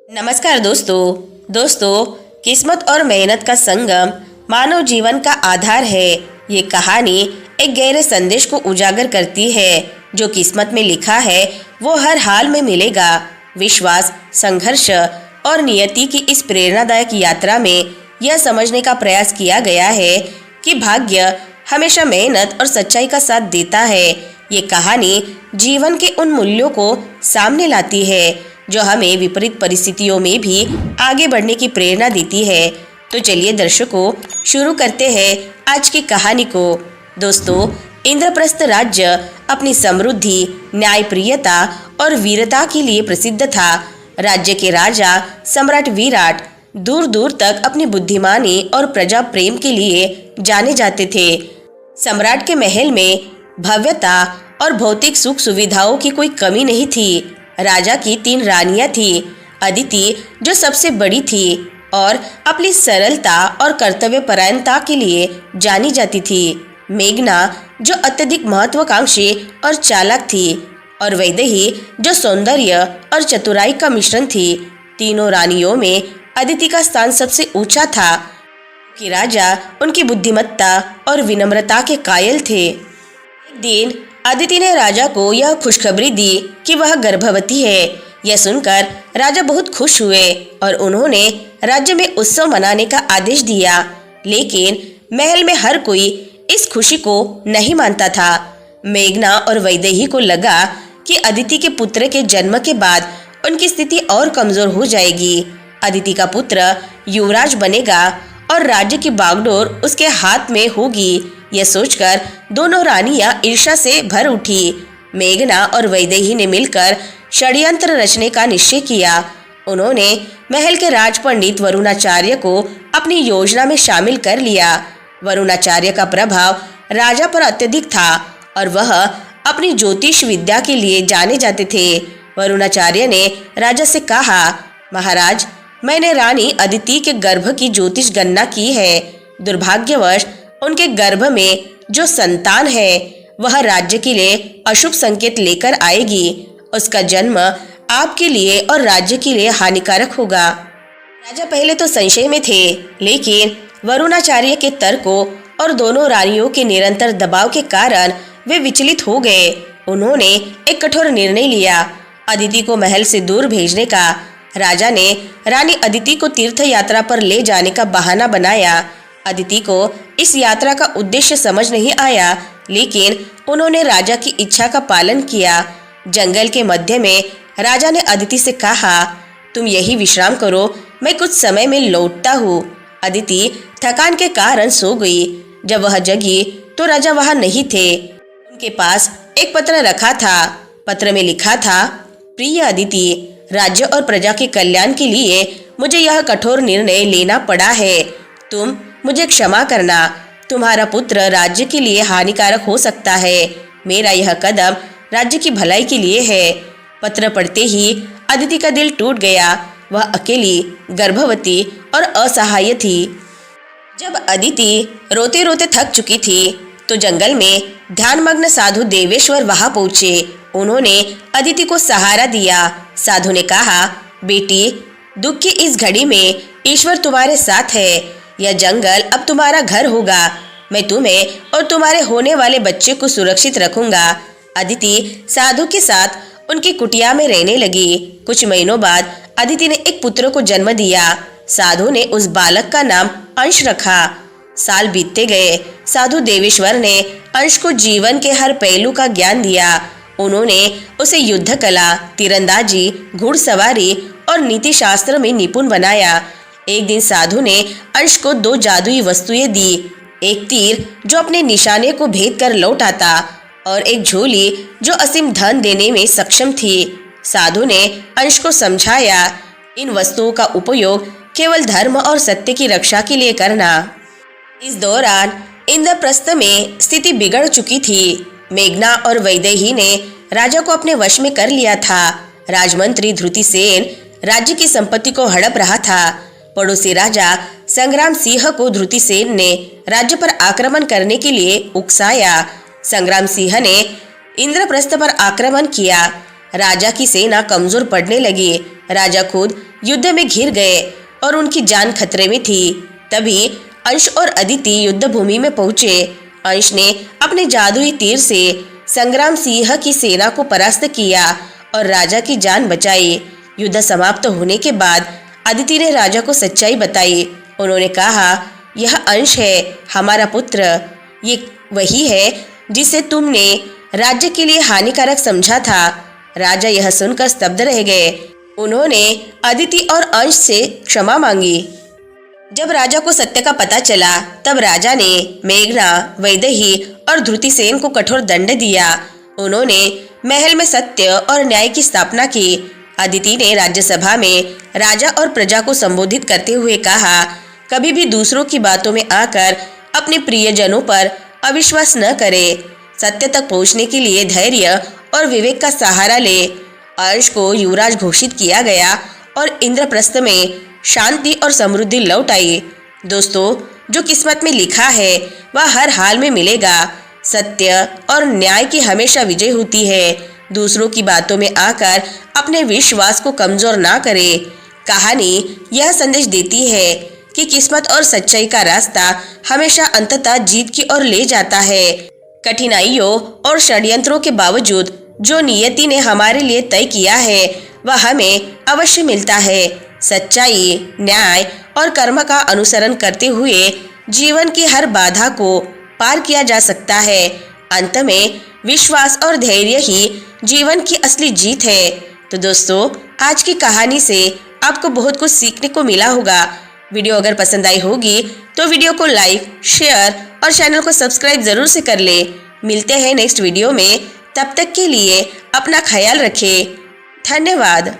नमस्कार दोस्तों किस्मत और मेहनत का संगम मानव जीवन का आधार है। ये कहानी एक गहरे संदेश को उजागर करती है। जो किस्मत में लिखा है वो हर हाल में मिलेगा। विश्वास, संघर्ष और नियति की इस प्रेरणादायक यात्रा में यह समझने का प्रयास किया गया है कि भाग्य हमेशा मेहनत और सच्चाई का साथ देता है। ये कहानी जीवन के उन मूल्यों को सामने लाती है जो हमें विपरीत परिस्थितियों में भी आगे बढ़ने की प्रेरणा देती है। तो चलिए दर्शकों, शुरू करते हैं आज की कहानी को। दोस्तों, इंद्रप्रस्थ राज्य अपनी समृद्धि, न्यायप्रियता और वीरता के लिए प्रसिद्ध था। राज्य के राजा सम्राट विराट दूर दूर तक अपनी बुद्धिमानी और प्रजा प्रेम के लिए जाने जाते थे। सम्राट के महल में भव्यता और भौतिक सुख सुविधाओं की कोई कमी नहीं थी। राजा की 3 रानियां थीं। अदिति जो सबसे बड़ी थी और अपनी सरलता और कर्तव्यपरायणता के लिए जानी जाती थी। मेघना जो अत्यधिक महत्वाकांक्षी और चालाक थी, और वैदेही जो सौंदर्य और चतुराई का मिश्रण थी। तीनों रानियों में अदिति का स्थान सबसे ऊंचा था कि राजा उनकी बुद्धिमत्ता और विनम्रता के कायल थे। एक दिन अदिति ने राजा को यह खुशखबरी दी कि वह गर्भवती है। यह सुनकर राजा बहुत खुश हुए और उन्होंने राज्य में उत्सव मनाने का आदेश दिया। लेकिन महल में हर कोई इस खुशी को नहीं मानता था। मेघना और वैदेही को लगा कि अदिति के पुत्र के जन्म के बाद उनकी स्थिति और कमजोर हो जाएगी। अदिति का पुत्र युवराज बनेगा और राज्य की बागडोर उसके हाथ में होगी। यह सोचकर दोनों रानियां ईर्ष्या से भर उठी। मेघना और वैदेही ने मिलकर षड्यंत्र रचने का निश्चय किया। उन्होंने महल के राजपंडित वरुणाचार्य को अपनी योजना में शामिल कर लिया। वरुणाचार्य का प्रभाव राजा पर अत्यधिक था और वह अपनी ज्योतिष विद्या के लिए जाने जाते थे। वरुणाचार्य ने राजा से कहा, महाराज, मैंने रानी अदिति के गर्भ की ज्योतिष गणना की है। दुर्भाग्यवश उनके गर्भ में जो संतान है वह राज्य के लिए अशुभ संकेत लेकर आएगी। उसका जन्म आपके लिए और राज्य के लिए हानिकारक होगा। राजा पहले तो संशय में थे, लेकिन वरुणाचार्य के तर्कों और दोनों रानियों के निरंतर दबाव के कारण वे विचलित हो गए। उन्होंने एक कठोर निर्णय लिया, अदिति को महल से दूर भेजने का। राजा ने रानी अदिति को तीर्थ यात्रा पर ले जाने का बहाना बनाया। अदिति को इस यात्रा का उद्देश्य समझ नहीं आया, लेकिन उन्होंने राजा की इच्छा का पालन किया। जंगल के मध्य में राजा ने अदिति से कहा, तुम यही विश्राम करो, मैं कुछ समय में लौटता हूँ। अदिति थकान के कारण सो गई। जब वह जगी तो राजा वहां नहीं थे। उनके पास एक पत्र रखा था। पत्र में लिखा था, प्रिय अदिति, राज्य और प्रजा के कल्याण के लिए मुझे यह कठोर निर्णय लेना पड़ा है। तुम मुझे क्षमा करना। तुम्हारा पुत्र राज्य के लिए हानिकारक हो सकता है। मेरा यह कदम राज्य की भलाई के लिए है। पत्र पढ़ते ही अदिति का दिल टूट गया। वह अकेली, गर्भवती और असहाय थी। जब अदिति रोते रोते थक चुकी थी तो जंगल में ध्यानमग्न साधु देवेश्वर वहां पहुंचे। उन्होंने अदिति को सहारा दिया। साधु ने कहा, बेटी, दुख की इस घड़ी में ईश्वर तुम्हारे साथ है। यह जंगल अब तुम्हारा घर होगा। मैं तुम्हें और तुम्हारे होने वाले बच्चे को सुरक्षित रखूंगा। अदिति साधु के साथ उनकी कुटिया में रहने लगी। कुछ महीनों बाद अदिति ने एक पुत्र को जन्म दिया। साधु ने उस बालक का नाम अंश रखा। साल बीतते गए। साधु देवेश्वर ने अंश को जीवन के हर पहलू का ज्ञान दिया। उन्होंने उसे युद्ध कला, तीरंदाजी, घुड़सवारी और नीति शास्त्र में निपुण बनाया। एक दिन साधु ने अंश को 2 जादुई वस्तुएं दी, एक तीर जो अपने निशाने को भेद कर लौट आता और एक झोली जो असीम धन देने में सक्षम थी। साधु ने अंश को समझाया, इन वस्तुओं का उपयोग केवल धर्म और सत्य की रक्षा के लिए करना। इस दौरान इंद्रप्रस्थ में स्थिति बिगड़ चुकी थी। मेघना और वैदेही ने राजा को अपने वश में कर लिया था। राजमंत्री धृतिसेन राज्य की संपत्ति को हड़प रहा था। पड़ोसी राजा संग्राम सिंह को धृतिसेन ने राज्य पर आक्रमण करने के लिए उकसाया। संग्राम सिंह ने इंद्रप्रस्थ पर आक्रमण किया। राजा की सेना कमजोर पड़ने लगी। राजा खुद युद्ध में घिर गए और उनकी जान खतरे में थी। तभी अंश और अदिति युद्ध भूमि में पहुंचे। अंश ने अपने जादुई तीर से संग्राम सिंह की सेना को परास्त किया और राजा की जान बचाई। युद्ध समाप्त होने के बाद अदिति ने राजा को सच्चाई बताई। उन्होंने कहा, यह अंश है हमारा पुत्र, ये वही है जिसे तुमने राज्य के लिए हानिकारक समझा था। राजा यह सुनकर स्तब्ध रह गए। उन्होंने अदिति और अंश से क्षमा मांगी। जब राजा को सत्य का पता चला तब राजा ने मेघना, वैदेही और धृतिसेन को कठोर दंड दिया। उन्होंने महल में सत्य और न्याय की स्थापना की। अदिति ने राज्यसभा में राजा और प्रजा को संबोधित करते हुए कहा, कभी भी दूसरों की बातों में आकर अपने प्रियजनों पर अविश्वास न करे। सत्य तक पहुंचने के लिए धैर्य और विवेक का सहारा ले। अंश को युवराज घोषित किया गया और इंद्रप्रस्थ में शांति और समृद्धि लौट आई। दोस्तों, जो किस्मत में लिखा है वह हर हाल में मिलेगा। सत्य और न्याय की हमेशा विजय होती है। दूसरों की बातों में आकर अपने विश्वास को कमजोर ना करे। कहानी यह संदेश देती है कि किस्मत और सच्चाई का रास्ता हमेशा अंततः जीत की ओर ले जाता है। कठिनाइयों और षड्यंत्रों के बावजूद जो नियति ने हमारे लिए तय किया है वह हमें अवश्य मिलता है। सच्चाई, न्याय और कर्म का अनुसरण करते हुए जीवन की हर बाधा को पार किया जा सकता है। अंत में विश्वास और धैर्य ही जीवन की असली जीत है। तो दोस्तों, आज की कहानी से आपको बहुत कुछ सीखने को मिला होगा। वीडियो अगर पसंद आई होगी तो वीडियो को लाइक, शेयर और चैनल को सब्सक्राइब जरूर से कर ले। मिलते हैं नेक्स्ट वीडियो में। तब तक के लिए अपना ख्याल रखें। धन्यवाद।